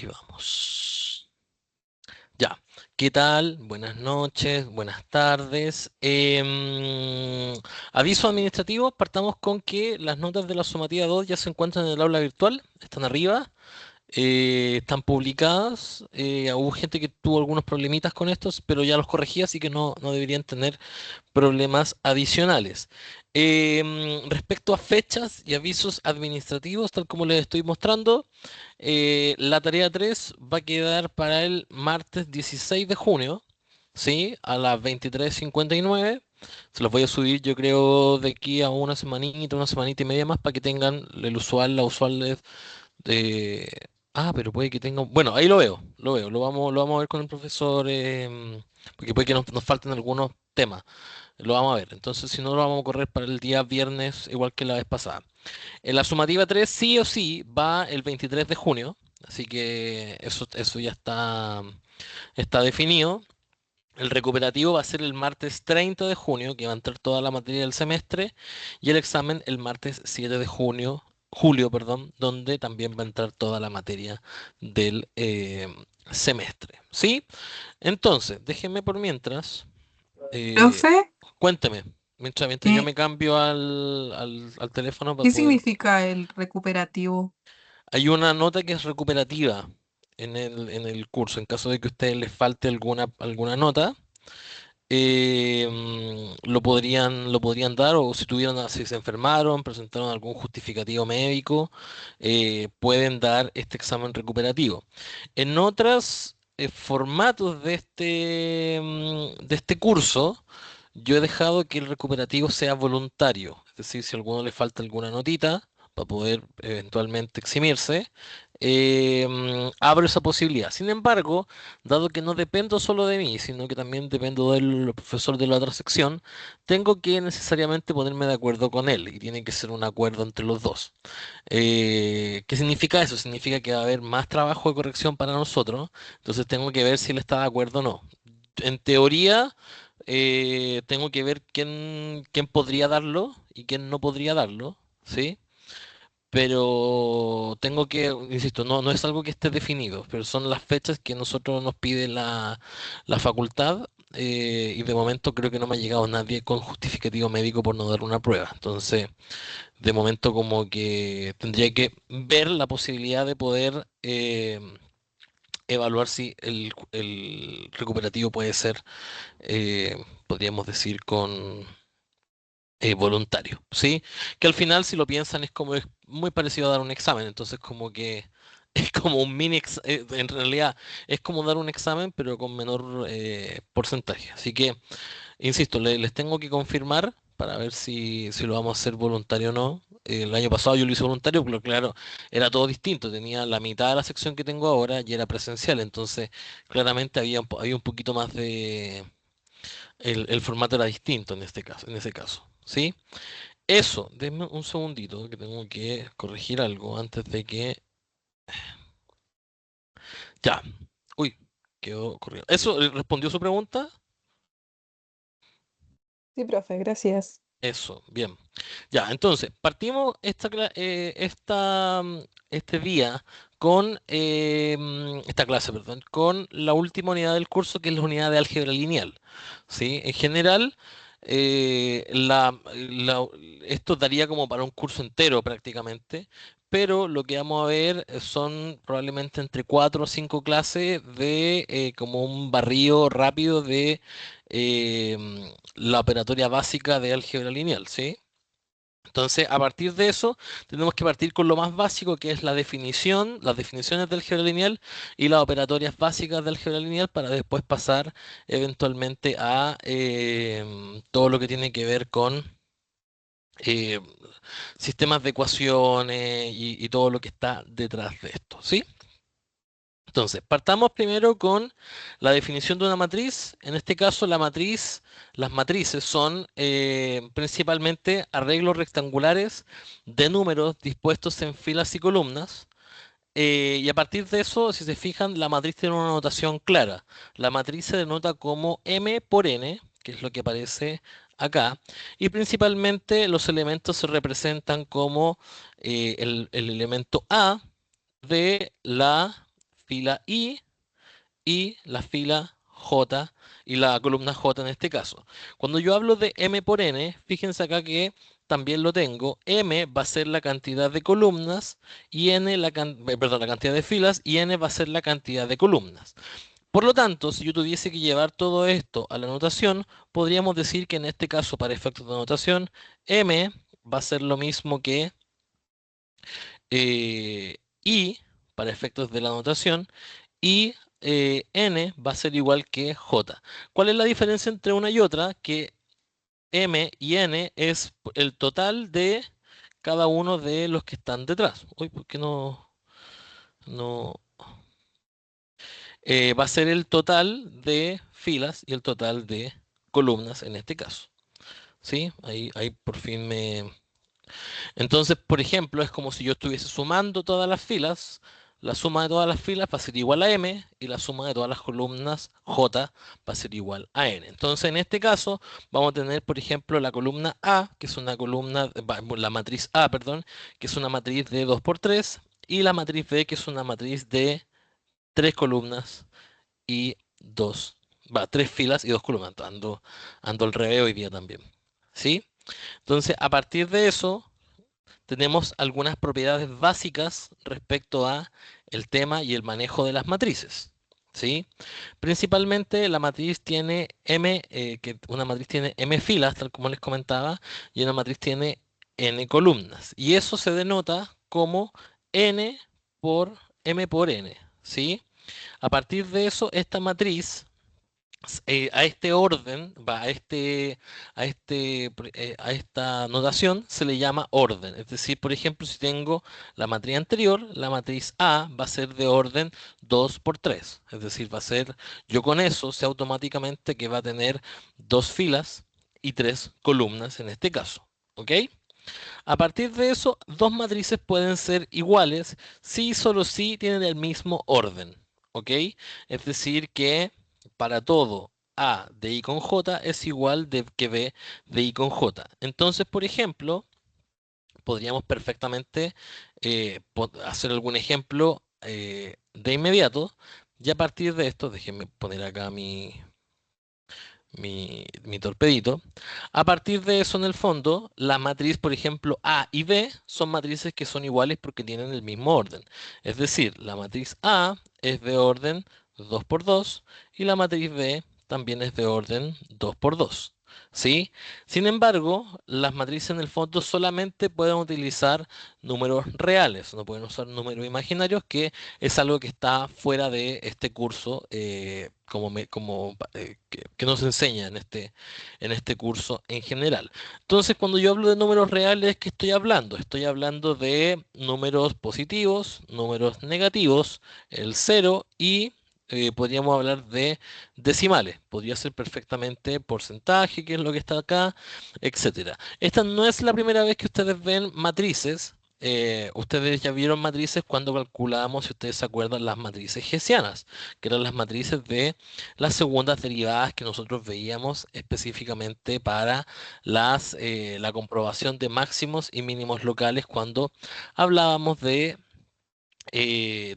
Aquí vamos. Ya, ¿qué tal? Buenas noches, buenas tardes. Aviso administrativo, partamos con que las notas de la sumativa 2 ya se encuentran en el aula virtual, están arriba, están publicadas. Hubo gente que tuvo algunos problemitas con estos, pero ya los corregí, así que no deberían tener problemas adicionales. Respecto a fechas y avisos administrativos, tal como les estoy mostrando, la tarea 3 va a quedar para el martes 16 de junio, ¿sí? A las 23:59. Se los voy a subir, yo creo, de aquí a una semanita y media más para que tengan el usual, la usual de... Ah, pero puede que tenga... Bueno, ahí lo vamos a ver con el profesor, porque puede que nos falten algunos temas. Lo vamos a ver. Entonces, si no, lo vamos a correr para el día viernes, igual que la vez pasada. En la sumativa 3 sí o sí va el 23 de junio, así que eso ya está definido. El recuperativo va a ser el martes 30 de junio, que va a entrar toda la materia del semestre, y el examen el martes 7 de julio, perdón, donde también va a entrar toda la materia del semestre. ¿Sí? Entonces, déjenme por mientras, eh, Profe, cuénteme, mientras yo eh, me cambio al teléfono para ¿qué poder. significa el recuperativo? Hay una nota que es recuperativa en el curso, en caso de que a ustedes les falte alguna nota, lo podrían dar, o si se enfermaron, presentaron algún justificativo médico, pueden dar este examen recuperativo. En otros formatos de este curso, yo he dejado que el recuperativo sea voluntario, es decir, si a alguno le falta alguna notita para poder eventualmente eximirse, abro esa posibilidad. Sin embargo, dado que no dependo solo de mí, sino que también dependo del profesor de la otra sección, tengo que necesariamente ponerme de acuerdo con él y tiene que ser un acuerdo entre los dos. ¿Qué significa eso? Significa que va a haber más trabajo de corrección para nosotros, entonces tengo que ver si él está de acuerdo o no. En teoría, tengo que ver quién podría darlo y quién no podría darlo, ¿sí? Pero tengo que, insisto, no es algo que esté definido, pero son las fechas que nosotros nos pide la facultad, y de momento creo que no me ha llegado nadie con justificativo médico por no dar una prueba. Entonces, de momento como que tendría que ver la posibilidad de poder evaluar si el recuperativo puede ser, podríamos decir, con voluntario, ¿sí? Que al final, si lo piensan, es muy parecido a dar un examen, entonces como que es como un en realidad es como dar un examen, pero con menor porcentaje. Así que, insisto, les tengo que confirmar para ver si lo vamos a hacer voluntario o no. El año pasado yo lo hice voluntario, pero claro, era todo distinto. Tenía la mitad de la sección que tengo ahora y era presencial, entonces claramente había un poquito más de... El formato era distinto en ese caso, ¿sí? Eso, denme un segundito que tengo que corregir algo antes de que... Ya. Uy, quedó corriendo. ¿Eso respondió su pregunta? Sí, profe, gracias. Eso, bien. Ya, entonces, partimos este día con esta clase, perdón, con la última unidad del curso, que es la unidad de álgebra lineal. ¿Sí? En general, esto daría como para un curso entero prácticamente, pero lo que vamos a ver son probablemente entre 4 o 5 clases de como un barrido rápido de la operatoria básica de álgebra lineal, ¿sí? Entonces, a partir de eso, tenemos que partir con lo más básico, que es la definición, las definiciones del álgebra lineal y las operatorias básicas del álgebra lineal, para después pasar eventualmente a todo lo que tiene que ver con eh, sistemas de ecuaciones y todo lo que está detrás de esto, ¿sí? Entonces, partamos primero con la definición de una matriz. En este caso, las matrices son principalmente arreglos rectangulares de números dispuestos en filas y columnas. Y a partir de eso, si se fijan, la matriz tiene una notación clara. La matriz se denota como M por N, que es lo que aparece acá, y principalmente los elementos se representan como el elemento A de la fila I y la fila J y la columna J en este caso. Cuando yo hablo de M por N, fíjense acá que también lo tengo. M va a ser la cantidad de columnas y N perdón, la cantidad de filas y N va a ser la cantidad de columnas. Por lo tanto, si yo tuviese que llevar todo esto a la notación, podríamos decir que en este caso, para efectos de notación, M va a ser lo mismo que I, para efectos de la notación, y N va a ser igual que J. ¿Cuál es la diferencia entre una y otra? Que M y N es el total de cada uno de los que están detrás. Uy, ¿por qué no? Va a ser el total de filas y el total de columnas en este caso. ¿Sí? Ahí por fin me... Entonces, por ejemplo, es como si yo estuviese sumando todas las filas. La suma de todas las filas va a ser igual a M y la suma de todas las columnas J va a ser igual a N. Entonces, en este caso, vamos a tener, por ejemplo, la columna A, que es una columna, la matriz A, perdón, que es una matriz de 2 por 3, y la matriz B, que es una matriz de 3 columnas y tres filas y dos columnas. Ando al revés hoy día también. ¿Sí? Entonces, a partir de eso, tenemos algunas propiedades básicas respecto a el tema y el manejo de las matrices. ¿Sí? Principalmente la matriz tiene que una matriz tiene M filas, tal como les comentaba, y una matriz tiene N columnas. Y eso se denota como N por M por N. ¿Sí? A partir de eso, esta matriz, a este orden, a esta notación se le llama orden. Es decir, por ejemplo, si tengo la matriz anterior, la matriz A va a ser de orden 2 por 3. Es decir, yo con eso sé automáticamente que va a tener dos filas y tres columnas en este caso. ¿Ok? A partir de eso, dos matrices pueden ser iguales si solo si tienen el mismo orden. ¿Ok? Es decir, que para todo A de I con J es igual que B de I con J. Entonces, por ejemplo, podríamos perfectamente hacer algún ejemplo de inmediato. Y a partir de esto, déjenme poner acá mi torpedito. A partir de eso, en el fondo, la matriz, por ejemplo, A y B son matrices que son iguales porque tienen el mismo orden. Es decir, la matriz A es de orden 2 por 2 y la matriz B también es de orden 2 por 2. ¿Sí? Sin embargo, las matrices en el fondo solamente pueden utilizar números reales, no pueden usar números imaginarios, que es algo que está fuera de este curso, que nos enseña en este curso en general. Entonces, cuando yo hablo de números reales, ¿qué estoy hablando? Estoy hablando de números positivos, números negativos, el cero y podríamos hablar de decimales. Podría ser perfectamente porcentaje, que es lo que está acá, etcétera. Esta no es la primera vez que ustedes ven matrices. Ustedes ya vieron matrices cuando calculábamos, si ustedes se acuerdan, las matrices hessianas, que eran las matrices de las segundas derivadas que nosotros veíamos específicamente para la comprobación de máximos y mínimos locales cuando hablábamos de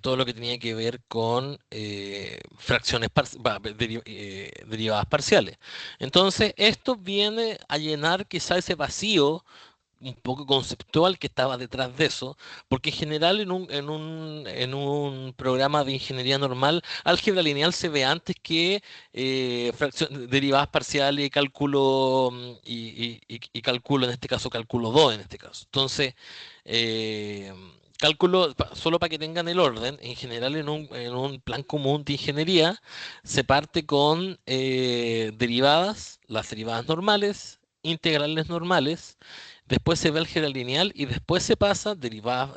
todo lo que tenía que ver con derivadas parciales. Entonces, esto viene a llenar quizá ese vacío un poco conceptual que estaba detrás de eso, porque en general en un programa de ingeniería normal, álgebra lineal se ve antes que derivadas parciales y cálculo, y cálculo, en este caso, cálculo 2 en este caso. Entonces, cálculo, solo para que tengan el orden, en general en un plan común de ingeniería, se parte con derivadas, las derivadas normales, integrales normales. Después se ve álgebra lineal y después se pasa derivadas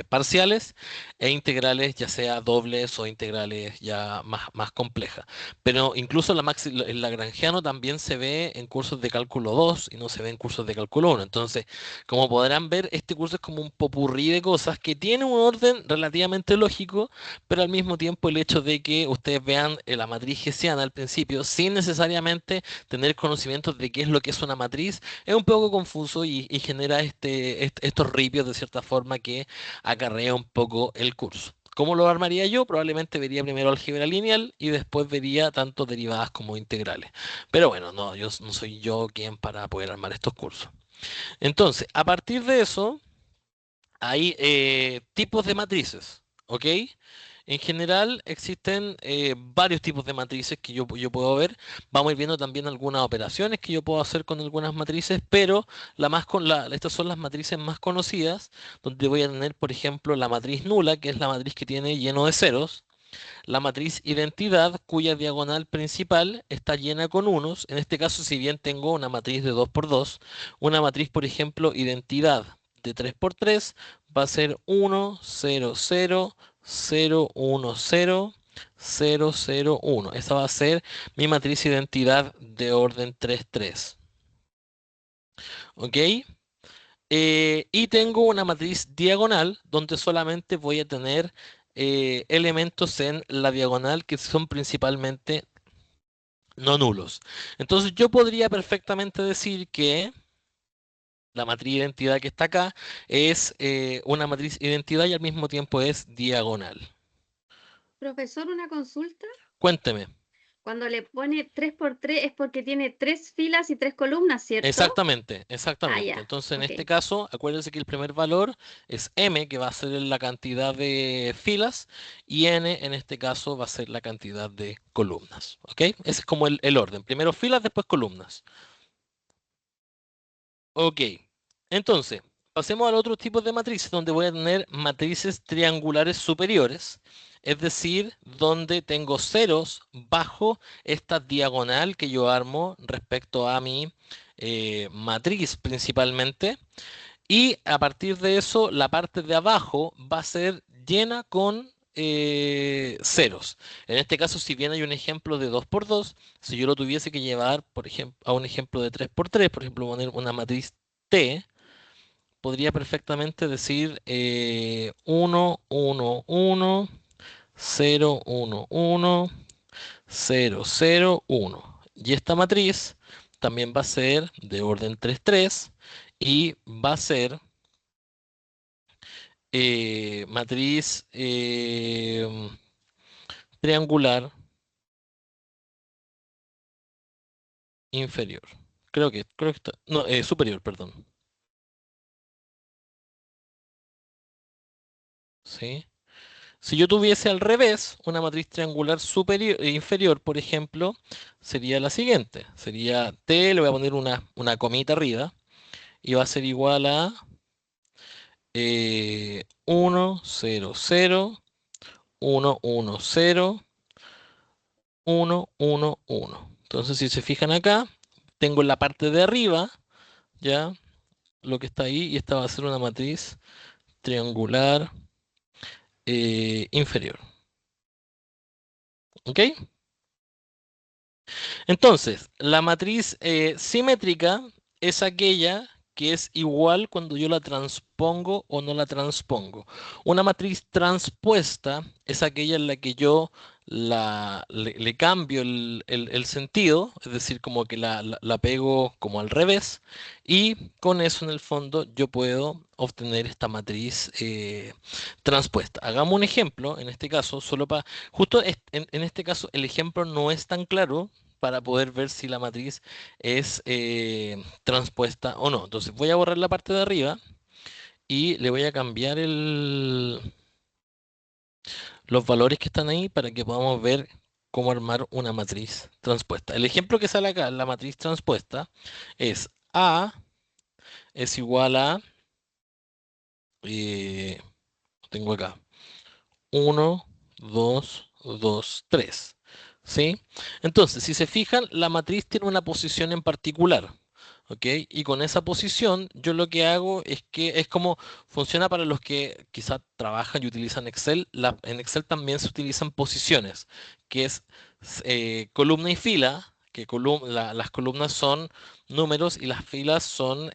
parciales e integrales, ya sea dobles o integrales ya más complejas. Pero incluso el lagrangiano también se ve en cursos de cálculo 2 y no se ve en cursos de cálculo 1. Entonces, como podrán ver, este curso es como un popurrí de cosas que tiene un orden relativamente lógico, pero al mismo tiempo el hecho de que ustedes vean la matriz hessiana al principio sin necesariamente tener conocimientos de qué es lo que es una matriz, es un poco confuso y genera estos ripios de cierta forma que acarrea un poco el curso. ¿Cómo lo armaría yo? Probablemente vería primero álgebra lineal y después vería tanto derivadas como integrales. Pero bueno, no, yo no soy yo quien para poder armar estos cursos. Entonces, a partir de eso, hay tipos de matrices, ¿ok? En general existen varios tipos de matrices que yo puedo ver. Vamos a ir viendo también algunas operaciones que yo puedo hacer con algunas matrices, pero estas son las matrices más conocidas, donde voy a tener, por ejemplo, la matriz nula, que es la matriz que tiene lleno de ceros, la matriz identidad, cuya diagonal principal está llena con unos. En este caso, si bien tengo una matriz de 2 por 2, una matriz, por ejemplo, identidad de 3 por 3 va a ser 1, 0, 0, 0, 1, 0, 0, 0, 1. Esa va a ser mi matriz identidad de orden 3, 3. ¿Ok? Y tengo una matriz diagonal donde solamente voy a tener elementos en la diagonal que son principalmente no nulos. Entonces yo podría perfectamente decir que la matriz identidad que está acá es una matriz identidad y al mismo tiempo es diagonal. Profesor, una consulta. Cuénteme. Cuando le pone 3 por 3 es porque tiene 3 filas y 3 columnas, ¿cierto? Exactamente, Ah, exactamente. ya, Entonces, en ok. este caso, acuérdense que el primer valor es m, que va a ser la cantidad de filas, y n, en este caso, va a ser la cantidad de columnas. ¿Ok? Ese es como el orden. Primero filas, después columnas. Ok. Entonces, pasemos al otro tipo de matrices, donde voy a tener matrices triangulares superiores, es decir, donde tengo ceros bajo esta diagonal que yo armo respecto a mi matriz principalmente. Y a partir de eso, la parte de abajo va a ser llena con ceros. En este caso, si bien hay un ejemplo de 2 por 2, si yo lo tuviese que llevar, por ejemplo, a un ejemplo de 3 por 3, por ejemplo, poner una matriz T, podría perfectamente decir 1, 1, 1, 0, 1, 1, 0, 0, 1. Y esta matriz también va a ser de orden 3, 3 y va a ser matriz triangular inferior. Creo que está, no, superior, perdón. ¿Sí? Si yo tuviese al revés una matriz triangular superior, inferior, por ejemplo, sería la siguiente. Sería T, le voy a poner una comita arriba, y va a ser igual a 1, 0, 0, 1, 1, 0, 1, 1, 1. Entonces, si se fijan acá, tengo en la parte de arriba, ya, lo que está ahí, y esta va a ser una matriz triangular inferior. ¿Ok? Entonces, la matriz simétrica es aquella que es igual cuando yo la transpongo o no la transpongo. Una matriz transpuesta es aquella en la que yo le cambio el sentido, es decir, como que la pego como al revés, y con eso en el fondo yo puedo obtener esta matriz transpuesta. Hagamos un ejemplo, en este caso, solo para, justo en este caso el ejemplo no es tan claro para poder ver si la matriz es transpuesta o no. Entonces voy a borrar la parte de arriba y le voy a cambiar los valores que están ahí para que podamos ver cómo armar una matriz transpuesta. El ejemplo que sale acá, la matriz transpuesta, es A es igual a, eh, tengo acá, 1, 2, 2, 3. ¿Sí? Entonces, si se fijan, la matriz tiene una posición en particular. ¿Ok? Y con esa posición, yo lo que hago es que es como funciona para los que quizás trabajan y utilizan Excel. En Excel también se utilizan posiciones, que es columna y fila, que las columnas son números y las filas son,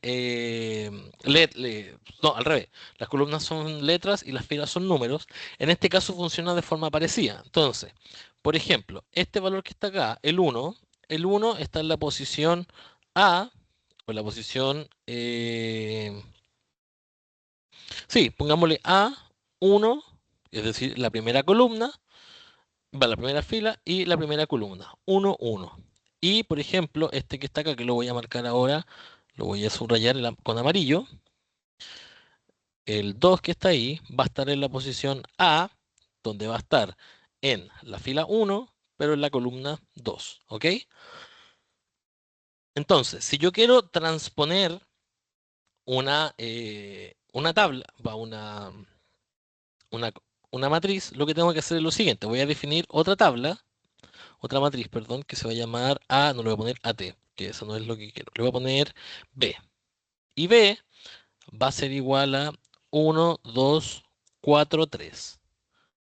no, al revés, las columnas son letras y las filas son números. En este caso funciona de forma parecida. Entonces, por ejemplo, este valor que está acá, el uno está en la posición A, o en la posición, sí, pongámosle A1, Es decir, la primera columna, va la primera fila y la primera columna. 1, 1. Y, por ejemplo, este que está acá, que lo voy a marcar ahora, lo voy a subrayar con amarillo. El 2 que está ahí va a estar en la posición A, donde va a estar en la fila 1, pero en la columna 2. ¿Ok? Entonces, si yo quiero transponer una tabla, una, una matriz, lo que tengo que hacer es lo siguiente. Voy a definir otra matriz, perdón, que se va a llamar A, no le voy a poner AT, que eso no es lo que quiero. Le voy a poner B. Y B va a ser igual a 1, 2, 4, 3.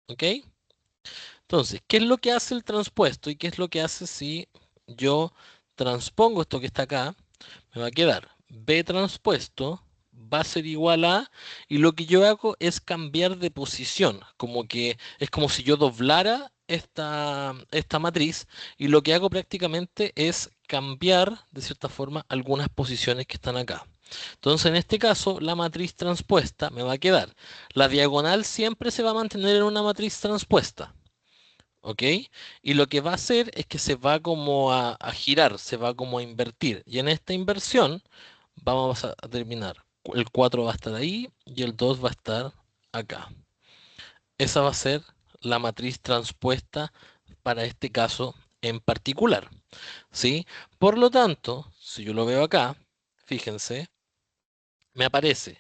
¿Ok? Entonces, ¿qué es lo que hace el transpuesto y qué es lo que hace si yo transpongo esto que está acá? Me va a quedar B transpuesto va a ser igual a, y lo que yo hago es cambiar de posición, como que es como si yo doblara esta matriz, y lo que hago prácticamente es cambiar de cierta forma algunas posiciones que están acá. Entonces, en este caso, la matriz transpuesta me va a quedar. La diagonal siempre se va a mantener en una matriz transpuesta. ¿Ok? Y lo que va a hacer es que se va como a girar, se va como a invertir. Y en esta inversión vamos a terminar. El 4 va a estar ahí y el 2 va a estar acá. Esa va a ser la matriz transpuesta para este caso en particular. ¿Sí? Por lo tanto, si yo lo veo acá, fíjense, me aparece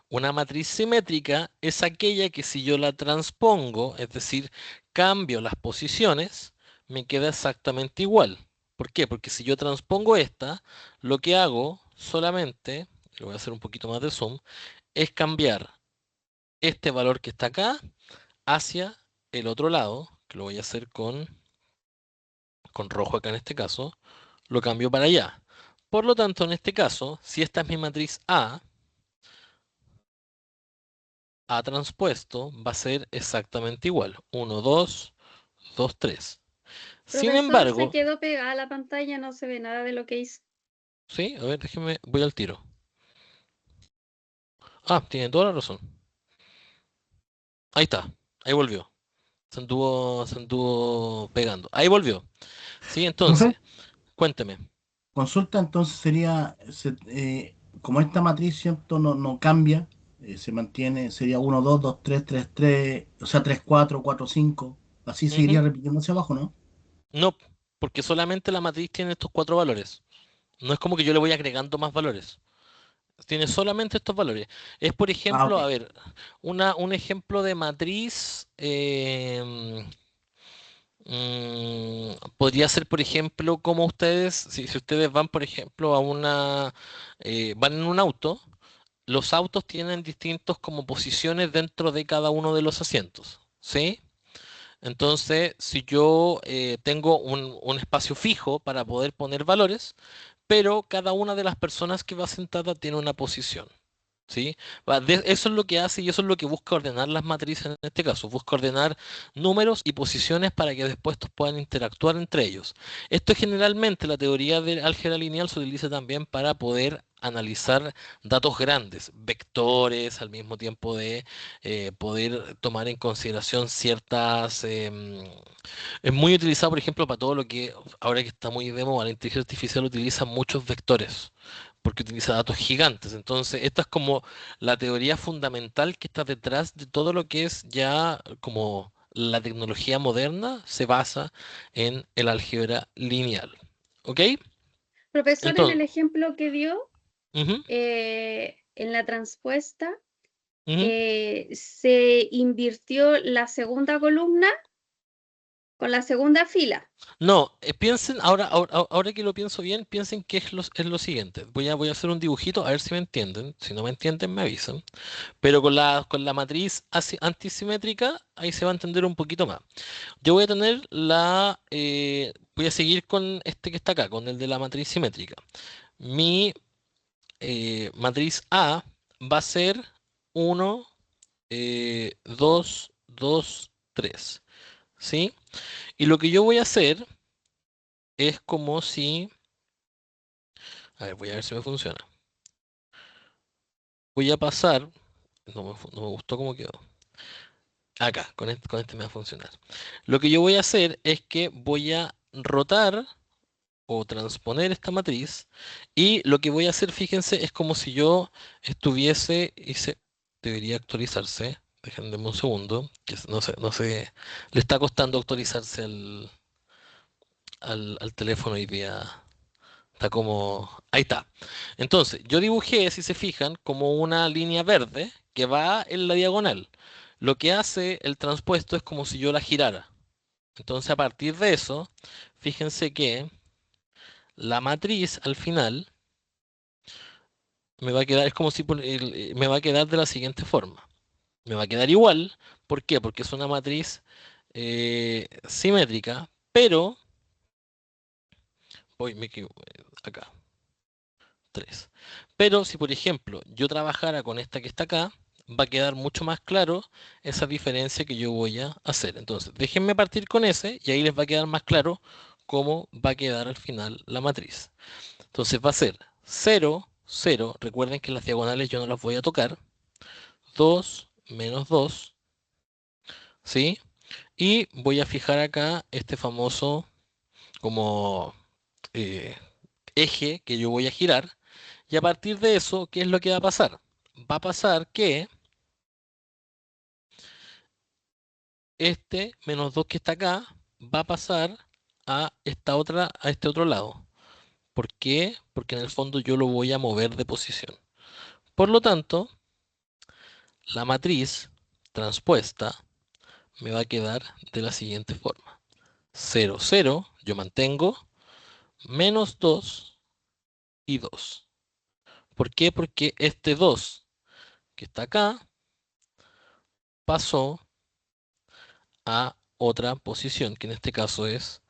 una matriz simétrica es aquella que si yo la transpongo, es decir, cambio las posiciones, me queda exactamente igual. ¿Por qué? Porque si yo transpongo esta, lo que hago solamente, lo voy a hacer un poquito más de zoom, es cambiar este valor que está acá hacia el otro lado, que lo voy a hacer con rojo acá en este caso, lo cambio para allá. Por lo tanto, en este caso, si esta es mi matriz A transpuesto va a ser exactamente igual. 1, 2, 2, 3. Sin Profesor, se embargo, quedó pegada la pantalla, no se ve nada de lo que hizo. sí, a ver, déjeme, voy al tiro. Ah, tiene toda la razón. Ahí está, ahí volvió. Se anduvo pegando. Ahí volvió. Sí, Profe, entonces, cuénteme. consulta entonces sería, como esta matriz, ¿cierto? No cambia, se mantiene, sería 1 2 2 3 3 3 o sea, 3 4 4 5 así Ujú. seguiría repitiéndose abajo, ¿no? No, porque solamente la matriz tiene estos cuatro valores. No es como que yo le voy agregando más valores. Tiene solamente estos valores. Es, por Ah, ejemplo, ok. a ver, un ejemplo de matriz. Podría ser, por ejemplo, como ustedes, si ustedes van, por ejemplo, van en un auto, los autos tienen distintos como posiciones dentro de cada uno de los asientos, ¿sí? Entonces, si yo tengo un espacio fijo para poder poner valores, pero cada una de las personas que va sentada tiene una posición. ¿Sí? Eso es lo que hace y eso es lo que busca ordenar las matrices en este caso. Busca ordenar números y posiciones para que después estos puedan interactuar entre ellos. Esto es generalmente la teoría del álgebra lineal se utiliza también para poder analizar datos grandes, vectores, al mismo tiempo de poder tomar en consideración ciertas... es muy utilizado, por ejemplo, para todo lo que ahora que está muy de moda, la inteligencia artificial utiliza muchos vectores porque utiliza datos gigantes. Entonces, esta es como la teoría fundamental que está detrás de todo lo que es ya como la tecnología moderna se basa en el álgebra lineal. ¿Ok? Profesor, en el Entonces, ejemplo que dio, ujú, en la transpuesta, ujú. se invirtió la segunda columna con la segunda fila. No, piensen, ahora que lo pienso bien, piensen que es lo siguiente. Voy a hacer un dibujito, a ver si me entienden. Si no me entienden, me avisan. Pero con la matriz antisimétrica, ahí se va a entender un poquito más. Yo voy a tener voy a seguir con este que está acá, con el de la matriz simétrica. Mi matriz A va a ser 1, 2, 2, 3. ¿Sí? Y lo que yo voy a hacer es como si... A ver, voy a ver si me funciona. Voy a pasar... No me gustó cómo quedó. Acá, con este me va a funcionar. Lo que yo voy a hacer es que voy a rotar o transponer esta matriz y lo que voy a hacer, fíjense, es como si yo estuviese y se debería actualizarse. Déjenme un segundo, que no sé, le está costando actualizarse al teléfono hoy día. Está como... Ahí está. Entonces, yo dibujé, si se fijan, como una línea verde que va en la diagonal. Lo que hace el transpuesto es como si yo la girara. Entonces, a partir de eso, fíjense que la matriz al final me va a quedar, es como si me va a quedar de la siguiente forma. Me va a quedar igual. ¿Por qué? Porque es una matriz simétrica, pero... Voy, acá. 3. Pero si por ejemplo yo trabajara con esta que está acá, va a quedar mucho más claro esa diferencia que yo voy a hacer. Entonces, déjenme partir con ese y ahí les va a quedar más claro cómo va a quedar al final la matriz. Entonces va a ser 0, 0. Recuerden que las diagonales yo no las voy a tocar. 2 menos 2, ¿sí? Y voy a fijar acá este famoso como eh, eje que yo voy a girar. Y a partir de eso, ¿qué es lo que va a pasar? Va a pasar que este menos 2 que está acá va a pasar a a este otro lado. ¿Por qué? Porque en el fondo yo lo voy a mover de posición. Por lo tanto, la matriz transpuesta me va a quedar de la siguiente forma. 0, 0, yo mantengo, menos 2 y 2. ¿Por qué? Porque este 2 que está acá pasó a otra posición, que en este caso es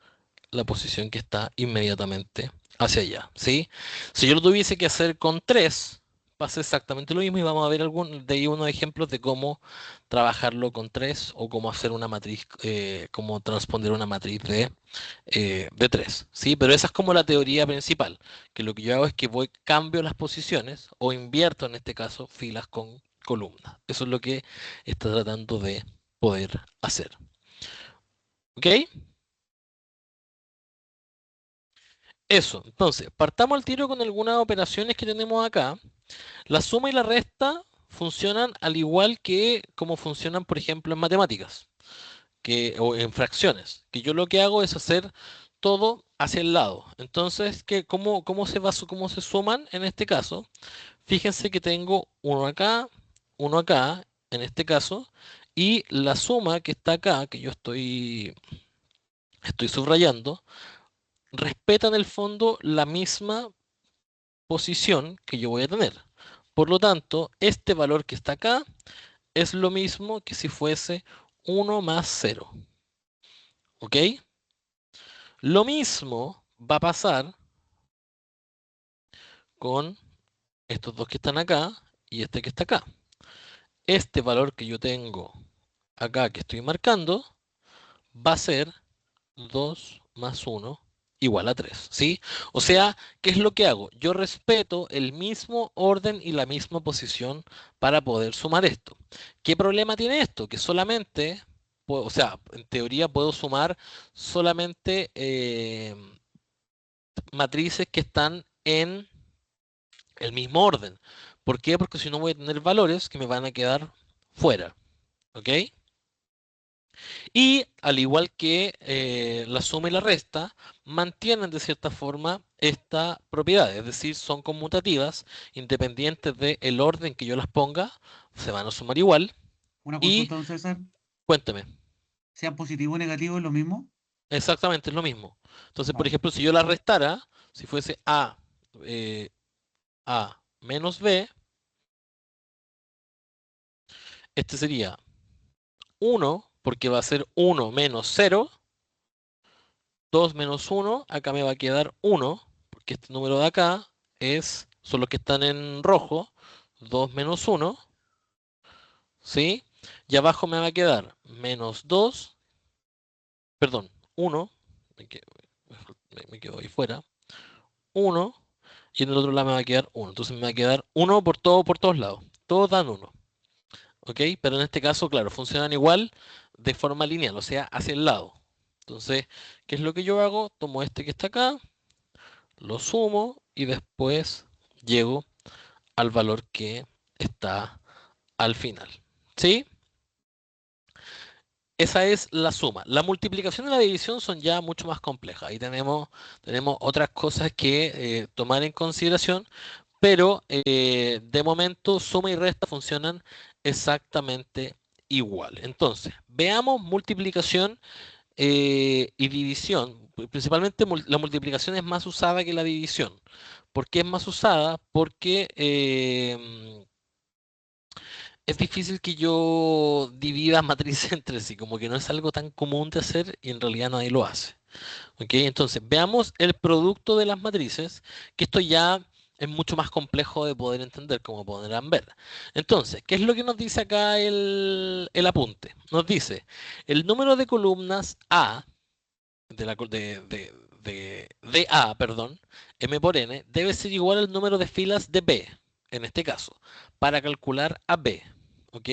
la posición que está inmediatamente hacia allá, ¿sí? Si yo lo tuviese que hacer con 3, pasa exactamente lo mismo y vamos a ver de ahí unos ejemplos de cómo trabajarlo con 3 o cómo hacer una matriz, cómo transponer una matriz de 3, ¿sí? Pero esa es como la teoría principal, que lo que yo hago es que cambio las posiciones o invierto en este caso filas con columnas. Eso es lo que está tratando de poder hacer. ¿Ok? Eso, entonces, partamos al tiro con algunas operaciones que tenemos acá. La suma y la resta funcionan al igual que como funcionan, por ejemplo, en matemáticas o en fracciones, que yo lo que hago es hacer todo hacia el lado. Entonces, ¿cómo se suman en este caso? Fíjense que tengo uno acá, en este caso, y la suma que está acá, que yo estoy subrayando, respeta en el fondo la misma posición que yo voy a tener. Por lo tanto, este valor que está acá es lo mismo que si fuese 1 más 0. ¿Ok? Lo mismo va a pasar con estos dos que están acá y este que está acá. Este valor que yo tengo acá que estoy marcando va a ser 2 más 1 igual a 3, ¿sí? O sea, ¿qué es lo que hago? Yo respeto el mismo orden y la misma posición para poder sumar esto. ¿Qué problema tiene esto? Que solamente, o sea, en teoría puedo sumar solamente matrices que están en el mismo orden. ¿Por qué? Porque si no voy a tener valores que me van a quedar fuera, ¿ok? Y al igual que la suma y la resta, mantienen de cierta forma esta propiedad, es decir, son conmutativas, independientes del orden que yo las ponga, se van a sumar igual. Una Y consulta, don César. cuénteme, ¿Sea positivo o negativo es lo mismo? exactamente es lo mismo. Entonces, por Ah, ejemplo, si yo la restara, si fuese eh, A menos B, este sería 1, porque va a ser 1 menos 0, 2 menos 1, acá me va a quedar 1, porque este número de acá son los que están en rojo, 2 menos 1, ¿sí? Y abajo me va a quedar menos 2, perdón, 1, me quedo ahí fuera, 1, y en el otro lado me va a quedar 1. Entonces me va a quedar 1 por todos lados. Todos dan 1. ¿ok? Pero en este caso, claro, funcionan igual de forma lineal, o sea, hacia el lado. Entonces, ¿qué es lo que yo hago? Tomo este que está acá, lo sumo y después llego al valor que está al final. ¿Sí? Esa es la suma. La multiplicación y la división son ya mucho más complejas. Ahí tenemos otras cosas que tomar en consideración, pero de momento suma y resta funcionan exactamente igual. Entonces, veamos multiplicación y división. Principalmente la multiplicación es más usada que la división. ¿Por qué es más usada? Porque es difícil que yo divida matrices entre sí, como que no es algo tan común de hacer y en realidad nadie lo hace. ¿Ok? Entonces, veamos el producto de las matrices, que esto ya es mucho más complejo de poder entender, como podrán ver. Entonces, ¿qué es lo que nos dice acá el apunte? Nos dice, el número de columnas A, de A, perdón, M por N, debe ser igual al número de filas de B, en este caso, para calcular a B. ¿Ok?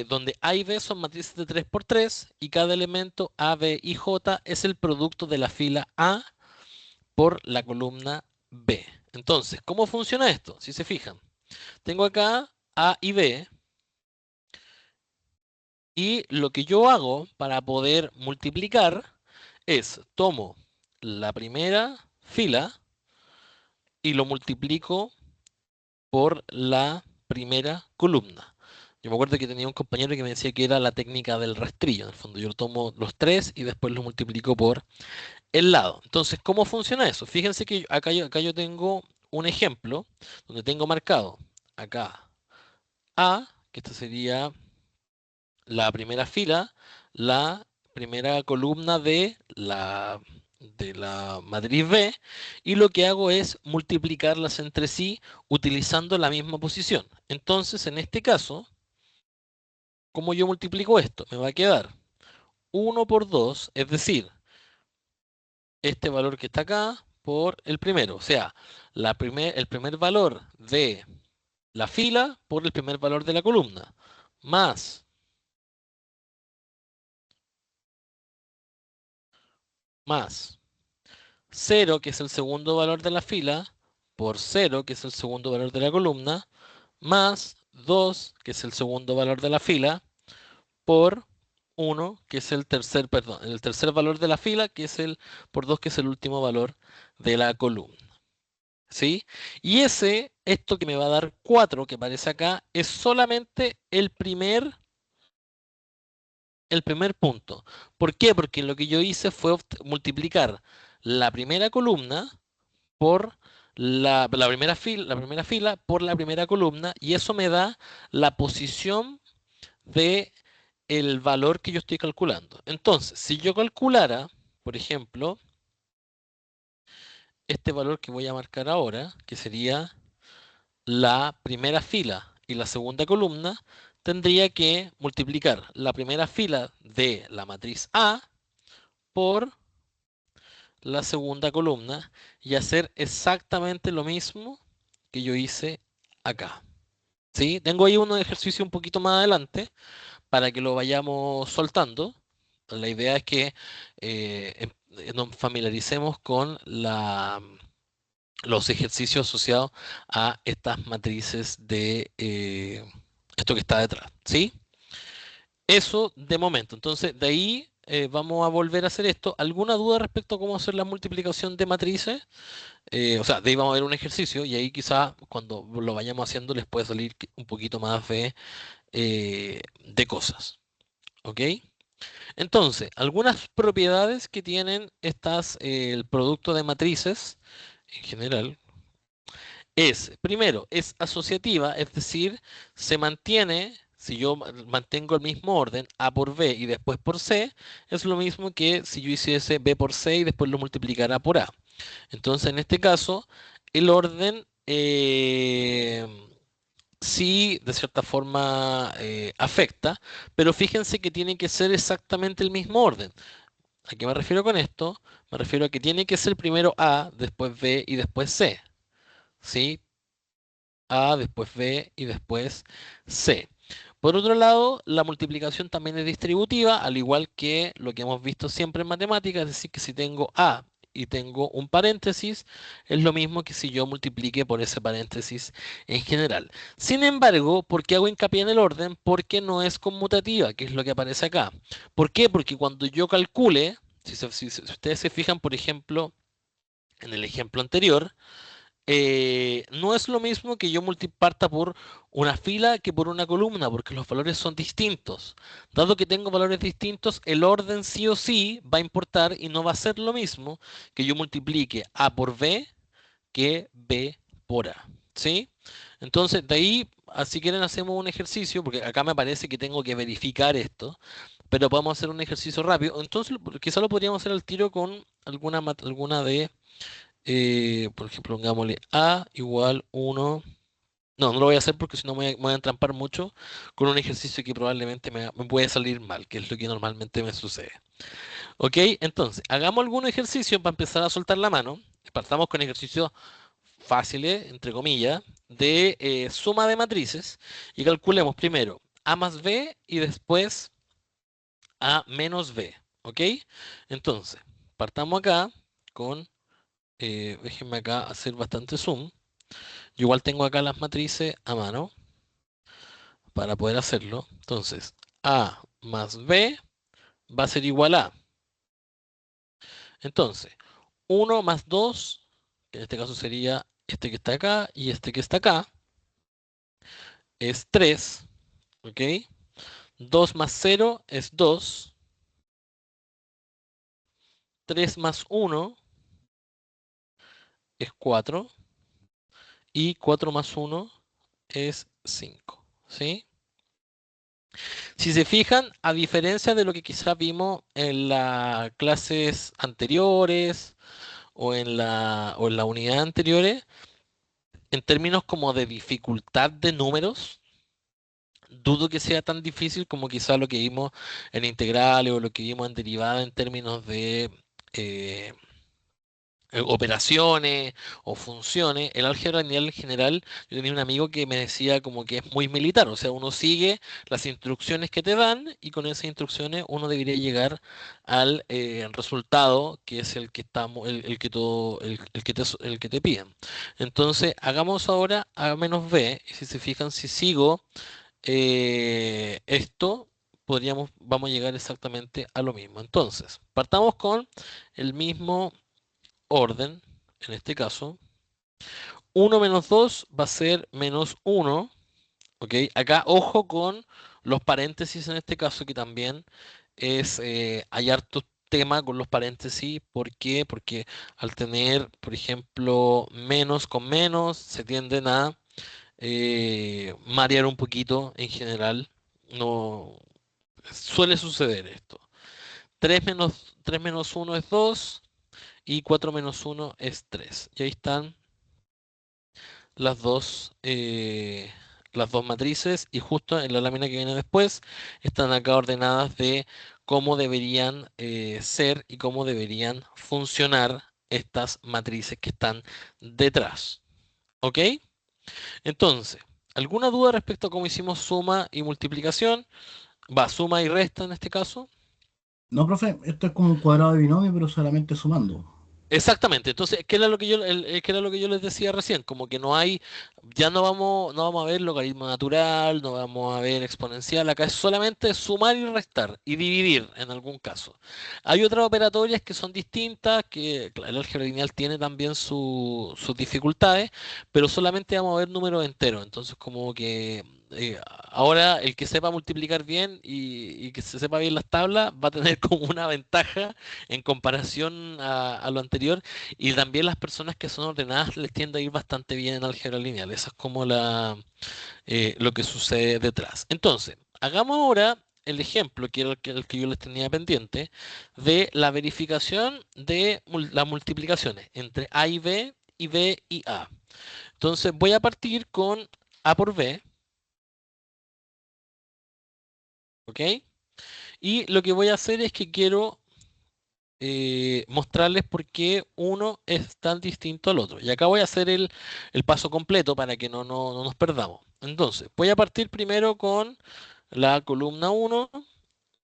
Donde A y B son matrices de 3 por 3 y cada elemento A, B y J es el producto de la fila A por la columna B. Entonces, ¿cómo funciona esto? Si se fijan, tengo acá A y B y lo que yo hago para poder multiplicar es tomo la primera fila y lo multiplico por la primera columna. Yo me acuerdo que tenía un compañero que me decía que era la técnica del rastrillo. En el fondo, yo tomo los tres y después los multiplico por el lado. Entonces, ¿cómo funciona eso? Fíjense que acá yo tengo un ejemplo donde tengo marcado acá A, que esta sería la primera fila, la primera columna de la matriz B, y lo que hago es multiplicarlas entre sí utilizando la misma posición. Entonces, en este caso, ¿cómo yo multiplico esto? Me va a quedar 1 por 2, es decir, este valor que está acá por el primero. O sea, el primer valor de la fila por el primer valor de la columna. Más 0, que es el segundo valor de la fila, por 0, que es el segundo valor de la columna, más 2, que es el segundo valor de la fila, por 1, que es el tercer valor de la fila, que es por 2, que es el último valor de la columna. ¿Sí? Y esto que me va a dar 4, que aparece acá, es solamente el primer punto. ¿Por qué? Porque lo que yo hice fue multiplicar la primera columna por la primera fila por la primera columna, y eso me da la posición de el valor que yo estoy calculando. Entonces, si yo calculara, por ejemplo, este valor que voy a marcar ahora, que sería la primera fila y la segunda columna, tendría que multiplicar la primera fila de la matriz A por la segunda columna y hacer exactamente lo mismo que yo hice acá. ¿Sí? Tengo ahí un ejercicio un poquito más adelante para que lo vayamos soltando. La idea es que nos familiaricemos con los ejercicios asociados a estas matrices de esto que está detrás. ¿Sí? Eso de momento. Entonces, de ahí vamos a volver a hacer esto. ¿Alguna duda respecto a cómo hacer la multiplicación de matrices? O sea, de ahí vamos a ver un ejercicio y ahí quizás cuando lo vayamos haciendo les puede salir un poquito más de cosas. ¿Ok? Entonces, algunas propiedades que tienen el producto de matrices en general primero, es asociativa, es decir, se mantiene, si yo mantengo el mismo orden, A por B y después por C, es lo mismo que si yo hiciese B por C y después lo multiplicara por A. Entonces, en este caso, el orden sí, de cierta forma, afecta, pero fíjense que tiene que ser exactamente el mismo orden. ¿A qué me refiero con esto? Me refiero a que tiene que ser primero A, después B y después C. ¿Sí? A, después B y después C. Por otro lado, la multiplicación también es distributiva, al igual que lo que hemos visto siempre en matemáticas, es decir, que si tengo A y tengo un paréntesis, es lo mismo que si yo multiplique por ese paréntesis en general. Sin embargo, ¿por qué hago hincapié en el orden? Porque no es conmutativa, que es lo que aparece acá. ¿Por qué? Porque cuando yo calcule, si ustedes se fijan, por ejemplo, en el ejemplo anterior, no es lo mismo que yo multiparta por una fila que por una columna, porque los valores son distintos. Dado que tengo valores distintos, el orden sí o sí va a importar y no va a ser lo mismo que yo multiplique A por B que B por A. ¿Sí? Entonces, de ahí, si quieren, hacemos un ejercicio, porque acá me parece que tengo que verificar esto, pero podemos hacer un ejercicio rápido. Entonces, quizá lo podríamos hacer al tiro con alguna de por ejemplo, pongámosle A igual 1. No, no lo voy a hacer porque si no me voy a entrampar mucho con un ejercicio que probablemente me puede salir mal, que es lo que normalmente me sucede. Ok, entonces, hagamos algún ejercicio para empezar a soltar la mano. Partamos con ejercicios fáciles, entre comillas, de suma de matrices y calculemos primero A más B y después A menos B. Ok, entonces, partamos acá con déjenme acá hacer bastante zoom. Yo igual tengo acá las matrices a mano para poder hacerlo. Entonces, A más B va a ser igual a. Entonces, 1 más 2, que en este caso sería este que está acá y este que está acá, es 3. ¿Ok? 2 más 0 es 2. 3 más 1 es 4. Y 4 más 1 es 5. ¿Sí? Si se fijan, a diferencia de lo que quizás vimos en las clases anteriores o en la unidad anteriores, en términos como de dificultad de números, dudo que sea tan difícil como quizás lo que vimos en integrales o lo que vimos en derivada en términos de eh, operaciones o funciones. El álgebra lineal en general, yo tenía un amigo que me decía como que es muy militar, o sea, uno sigue las instrucciones que te dan y con esas instrucciones uno debería llegar al resultado que es el que estamos, el que todo, el que te piden. Entonces, hagamos ahora A menos B, y si se fijan, si sigo esto, vamos a llegar exactamente a lo mismo. Entonces, partamos con el mismo orden, en este caso, 1 menos 2 va a ser menos 1, ¿ok? Acá ojo con los paréntesis en este caso, que también hay harto tema con los paréntesis. ¿Por qué? Porque al tener, por ejemplo, menos con menos, se tienden a marear un poquito en general. No suele suceder esto. 3 menos 1 es 2 y 4 menos 1 es 3. Y ahí están las dos matrices y justo en la lámina que viene después están acá ordenadas de cómo deberían ser y cómo deberían funcionar estas matrices que están detrás. ¿Ok? Entonces, ¿alguna duda respecto a cómo hicimos suma y multiplicación? Va, suma y resta en este caso. No, profe, esto es como un cuadrado de binomio, pero solamente sumando. Exactamente, entonces, ¿qué era lo que qué era lo que yo les decía recién? Como que no hay, ya no vamos a ver logaritmo natural, no vamos a ver exponencial, acá es solamente sumar y restar y dividir en algún caso. Hay otras operatorias que son distintas, que claro, el álgebra lineal tiene también sus dificultades, pero solamente vamos a ver números enteros, entonces como que ahora el que sepa multiplicar bien y que se sepa bien las tablas va a tener como una ventaja en comparación a lo anterior, y también las personas que son ordenadas les tiende a ir bastante bien en álgebra lineal. Eso es como lo que sucede detrás. Entonces, hagamos ahora el ejemplo, que era el que yo les tenía pendiente, de la verificación de las multiplicaciones entre A y B y A. Entonces, voy a partir con A por B, ¿ok? Y lo que voy a hacer es que quiero mostrarles por qué uno es tan distinto al otro. Y acá voy a hacer el paso completo para que no nos perdamos. Entonces, voy a partir primero con la columna 1,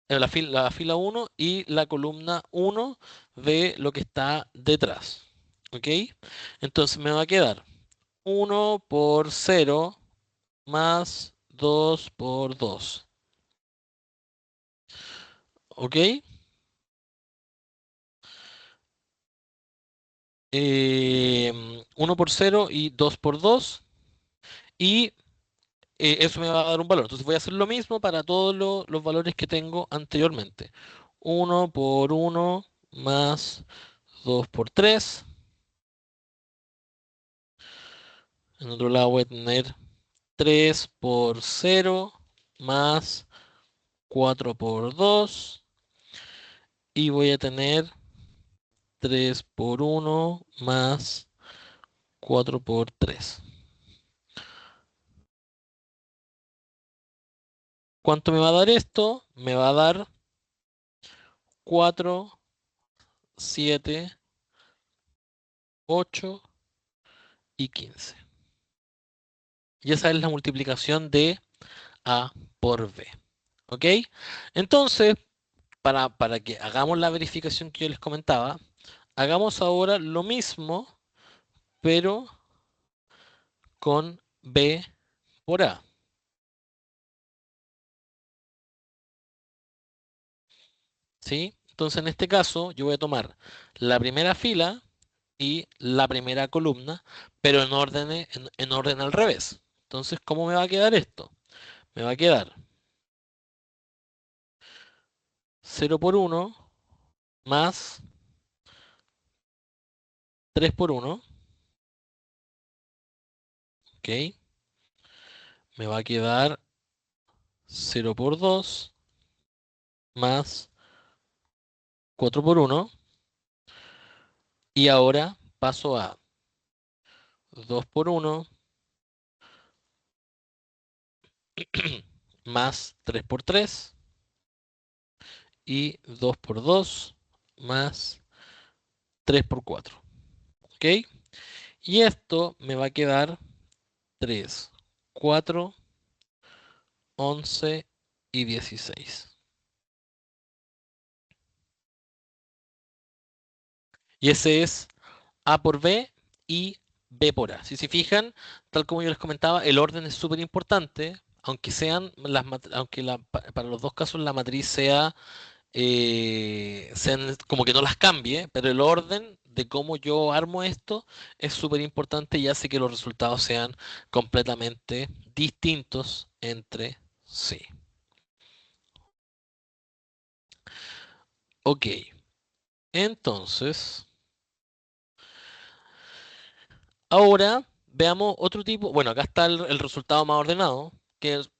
la fila 1 y la columna 1 de lo que está detrás. ¿Ok? Entonces me va a quedar 1 por 0 más 2 por 2. ¿Ok? 1 por 0 y 2 por 2. Y eso me va a dar un valor. Entonces voy a hacer lo mismo para todos los valores que tengo anteriormente. 1 por 1 más 2 por 3. En otro lado voy a tener 3 por 0 más 4 por 2. Y voy a tener 3 por 1 más 4 por 3. ¿Cuánto me va a dar esto? Me va a dar 4, 7, 8 y 15. Y esa es la multiplicación de A por B. ¿Ok? Entonces, para que hagamos la verificación que yo les comentaba, hagamos ahora lo mismo, pero con B por A. ¿Sí? Entonces, en este caso, yo voy a tomar la primera fila y la primera columna, pero en orden al revés. Entonces, ¿cómo me va a quedar esto? Me va a quedar 0 por 1 más 3 por 1. ¿Ok? Me va a quedar 0 por 2 más 4 por 1. Y ahora paso a 2 por 1 más 3 por 3 y 2 por 2 más 3 por 4. ¿Ok? Y esto me va a quedar 3, 4, 11 y 16. Y ese es A por B y B por A. Si se fijan, tal como yo les comentaba, el orden es súper importante, aunque para los dos casos la matriz sean como que no las cambie, pero el orden de cómo yo armo esto es súper importante y hace que los resultados sean completamente distintos entre sí. Ok, entonces, ahora veamos otro tipo. Bueno, acá está el resultado más ordenado, que es